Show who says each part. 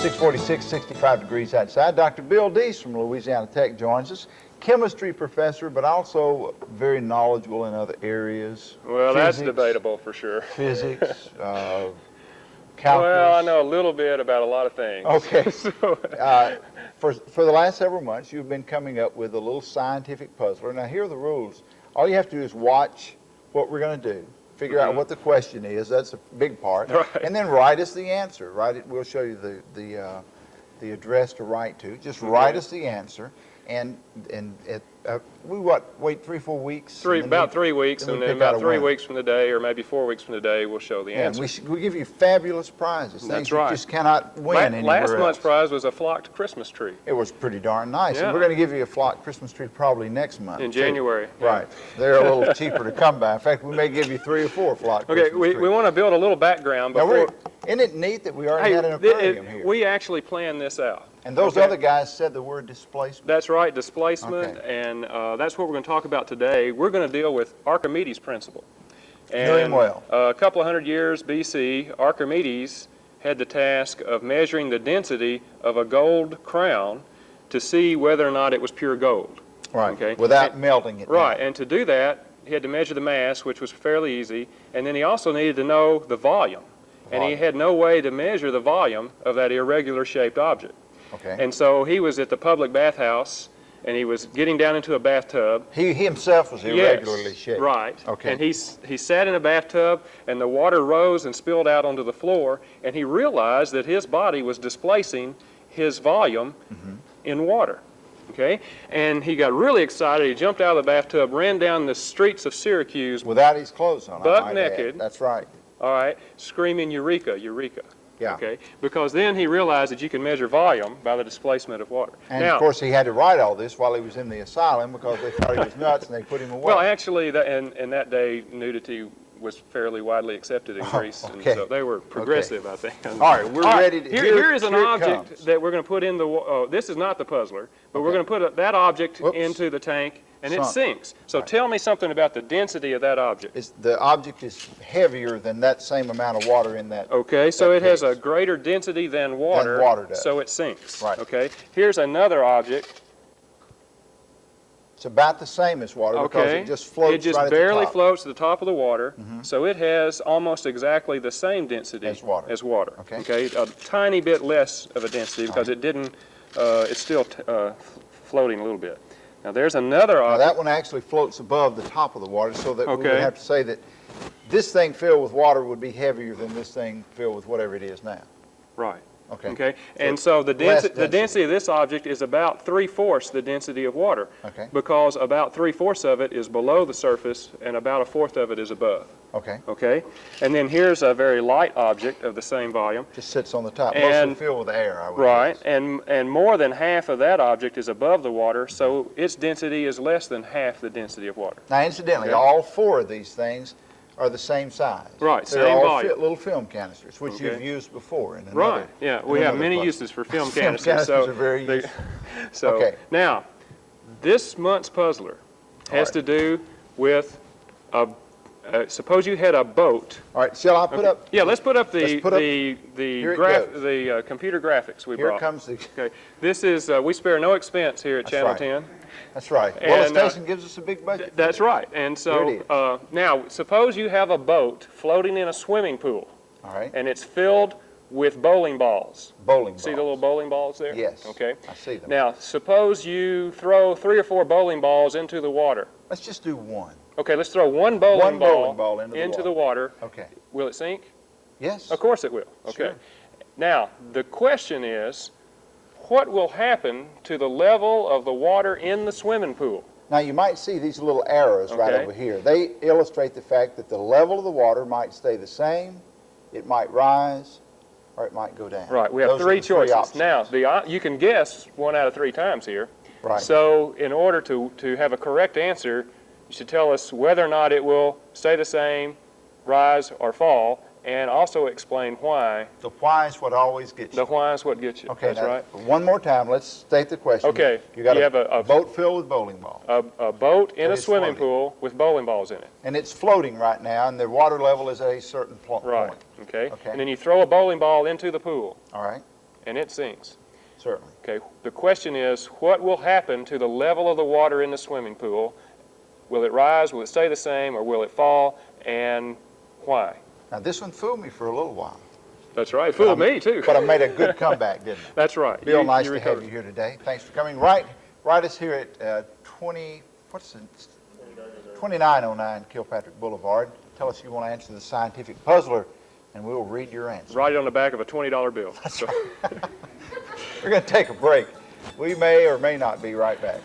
Speaker 1: 646, 65 degrees outside. Dr. Bill Deese from Louisiana Tech joins us. Chemistry professor, but also very knowledgeable in other areas.
Speaker 2: Well, that's debatable for sure.
Speaker 1: Physics, calculus.
Speaker 2: Well, I know a little bit about a lot of things.
Speaker 1: Okay. For the last several months, you've been coming up with a little scientific puzzler. Now, here are the rules. All you have to do is watch what we're going to do, figure out what the question is. That's a big part.
Speaker 2: Right.
Speaker 1: And then write us the answer. We'll show you the address to write to. Just write us the answer. And we wait 3-4 weeks?
Speaker 2: About 3 weeks, and then about 3 weeks from the day, or maybe 4 weeks from the day, we'll show the answer.
Speaker 1: And we give you fabulous prizes.
Speaker 2: That's
Speaker 1: things
Speaker 2: right.
Speaker 1: You just cannot win anywhere
Speaker 2: Last month's
Speaker 1: else.
Speaker 2: prize was a flocked Christmas tree.
Speaker 1: It was pretty darn nice.
Speaker 2: Yeah.
Speaker 1: And we're going to give you a flocked Christmas tree probably next month.
Speaker 2: In January.
Speaker 1: Yeah. Right. They're a little cheaper to come by. In fact, we may give you 3 or 4 flocked Christmas trees.
Speaker 2: We want to build a little background before.
Speaker 1: Isn't it neat that we already had an aquarium here?
Speaker 2: We actually planned this out.
Speaker 1: And those other guys said the word displacement.
Speaker 2: That's right, displacement, and that's what we're going to talk about today. We're going to deal with Archimedes' principle.
Speaker 1: Know him well.
Speaker 2: A couple of hundred years BC, Archimedes had the task of measuring the density of a gold crown to see whether or not it was pure gold.
Speaker 1: Right,
Speaker 2: okay?
Speaker 1: Without melting it
Speaker 2: Right,
Speaker 1: down.
Speaker 2: and to do that, he had to measure the mass, which was fairly easy, and then he also needed to know the volume. And he had no way to measure the volume of that irregular shaped object.
Speaker 1: Okay.
Speaker 2: And so he was at the public bathhouse, and he was getting down into a bathtub.
Speaker 1: He himself was irregularly shaped.
Speaker 2: Right.
Speaker 1: Okay.
Speaker 2: And he sat in a bathtub, and the water rose and spilled out onto the floor, and he realized that his body was displacing his volume in water. Okay? And he got really excited. He jumped out of the bathtub, ran down the streets of Syracuse.
Speaker 1: Without his clothes on.
Speaker 2: Buck naked.
Speaker 1: That's right.
Speaker 2: All right, screaming "Eureka, Eureka!"
Speaker 1: Yeah.
Speaker 2: Okay, because then he realized that you can measure volume by the displacement of water.
Speaker 1: And
Speaker 2: now,
Speaker 1: of course, he had to write all this while he was in the asylum because they thought he was nuts and they put him away.
Speaker 2: well, actually, in that day, nudity was fairly widely accepted in Greece, and so they were progressive, I think.
Speaker 1: All right, we're ready to.
Speaker 2: Here is an object
Speaker 1: comes.
Speaker 2: that we're going to put in the. This is not the puzzler, but we're going to put that object into the tank, and it sinks. So tell me something about the density of that object.
Speaker 1: The object is heavier than that same amount of water in that.
Speaker 2: Okay, so it has
Speaker 1: case.
Speaker 2: a greater density than water.
Speaker 1: Than water does.
Speaker 2: So it sinks.
Speaker 1: Right.
Speaker 2: Okay. Here's another object.
Speaker 1: It's about the same as water because it just floats.
Speaker 2: It just
Speaker 1: right
Speaker 2: barely
Speaker 1: at the top.
Speaker 2: floats to the top of the water, so it has almost exactly the same density
Speaker 1: As water.
Speaker 2: Okay. A tiny bit less of a density because it didn't. It's still floating a little bit. Now there's another
Speaker 1: Now
Speaker 2: object.
Speaker 1: that one actually floats above the top of the water, so that we would have to say that this thing filled with water would be heavier than this thing filled with whatever it is now.
Speaker 2: Right.
Speaker 1: Okay.
Speaker 2: Okay. And so the density of this object is about 3/4 the density of water.
Speaker 1: Okay.
Speaker 2: Because about 3/4 of it is below the surface and about 1/4 of it is above.
Speaker 1: Okay.
Speaker 2: Okay. And then here's a very light object of the same volume.
Speaker 1: Just sits on the top,
Speaker 2: And-
Speaker 1: mostly filled with air, I would
Speaker 2: Right.
Speaker 1: guess.
Speaker 2: And more than half of that object is above the water, so its density is less than half the density of water.
Speaker 1: Now, incidentally, all 4 of these things are the same size.
Speaker 2: Right,
Speaker 1: They're
Speaker 2: same
Speaker 1: all
Speaker 2: volume.
Speaker 1: little film canisters, which you've used before in another.
Speaker 2: Right. Yeah. We have many
Speaker 1: puzzle.
Speaker 2: uses for film
Speaker 1: Film
Speaker 2: canisters.
Speaker 1: canisters are very useful.
Speaker 2: So
Speaker 1: Okay.
Speaker 2: now, this month's puzzler has to do with suppose you had a boat.
Speaker 1: All right, shall I put up?
Speaker 2: Yeah, let's put up
Speaker 1: Here it
Speaker 2: the computer graphics we
Speaker 1: Here
Speaker 2: brought.
Speaker 1: comes the.
Speaker 2: Okay. This is we spare no expense here at Channel
Speaker 1: right.
Speaker 2: 10.
Speaker 1: That's right. Well,
Speaker 2: And,
Speaker 1: the station gives us a big budget.
Speaker 2: That's right. And
Speaker 1: Here it
Speaker 2: so now, suppose you have a boat floating in a swimming pool,
Speaker 1: All right.
Speaker 2: and it's filled with bowling balls.
Speaker 1: Bowling balls.
Speaker 2: See the little bowling balls there?
Speaker 1: Yes.
Speaker 2: Okay.
Speaker 1: I see them.
Speaker 2: Now, suppose you throw 3 or 4 bowling balls into the water.
Speaker 1: Let's just do one.
Speaker 2: Okay, let's throw one bowling
Speaker 1: ball into
Speaker 2: the water.
Speaker 1: Okay.
Speaker 2: Will it sink?
Speaker 1: Yes.
Speaker 2: Of course it will. Okay.
Speaker 1: Sure.
Speaker 2: Now, the question is, what will happen to the level of the water in the swimming pool?
Speaker 1: Now, you might see these little arrows right
Speaker 2: Okay.
Speaker 1: over here. They illustrate the fact that the level of the water might stay the same, it might rise, or it might go down.
Speaker 2: Right. We have
Speaker 1: Those are
Speaker 2: three
Speaker 1: the
Speaker 2: choices.
Speaker 1: options.
Speaker 2: Now, you can guess 1 out of 3 times here.
Speaker 1: Right.
Speaker 2: So, in order to have a correct answer, you should tell us whether or not it will stay the same, rise, or fall, and also explain why.
Speaker 1: The why is what always gets you.
Speaker 2: The why is what gets you.
Speaker 1: Okay,
Speaker 2: That's
Speaker 1: now,
Speaker 2: right.
Speaker 1: one more time, let's state the question.
Speaker 2: Okay,
Speaker 1: You got
Speaker 2: you have a
Speaker 1: boat filled with bowling balls.
Speaker 2: A boat in
Speaker 1: And
Speaker 2: a
Speaker 1: it's
Speaker 2: swimming
Speaker 1: floating.
Speaker 2: pool with bowling balls in it.
Speaker 1: And it's floating right now, and the water level is at a certain point.
Speaker 2: Right. Okay.
Speaker 1: Okay.
Speaker 2: And then you throw a bowling ball into the pool.
Speaker 1: All right.
Speaker 2: and it sinks.
Speaker 1: Certainly.
Speaker 2: Okay, the question is, what will happen to the level of the water in the swimming pool? Will it rise, will it stay the same, or will it fall, and why?
Speaker 1: Now, this one fooled me for a little while.
Speaker 2: That's right, fooled me too.
Speaker 1: But I made a good comeback, didn't I?
Speaker 2: That's right.
Speaker 1: Bill, nice to
Speaker 2: recovered.
Speaker 1: have you here today. Thanks for coming. Right us here at 2909 Kilpatrick Boulevard. Tell us you want to answer the scientific puzzler, and we'll read your answer.
Speaker 2: Write it on the back of a $20 bill.
Speaker 1: That's right. We're going to take a break. We may or may not be right back.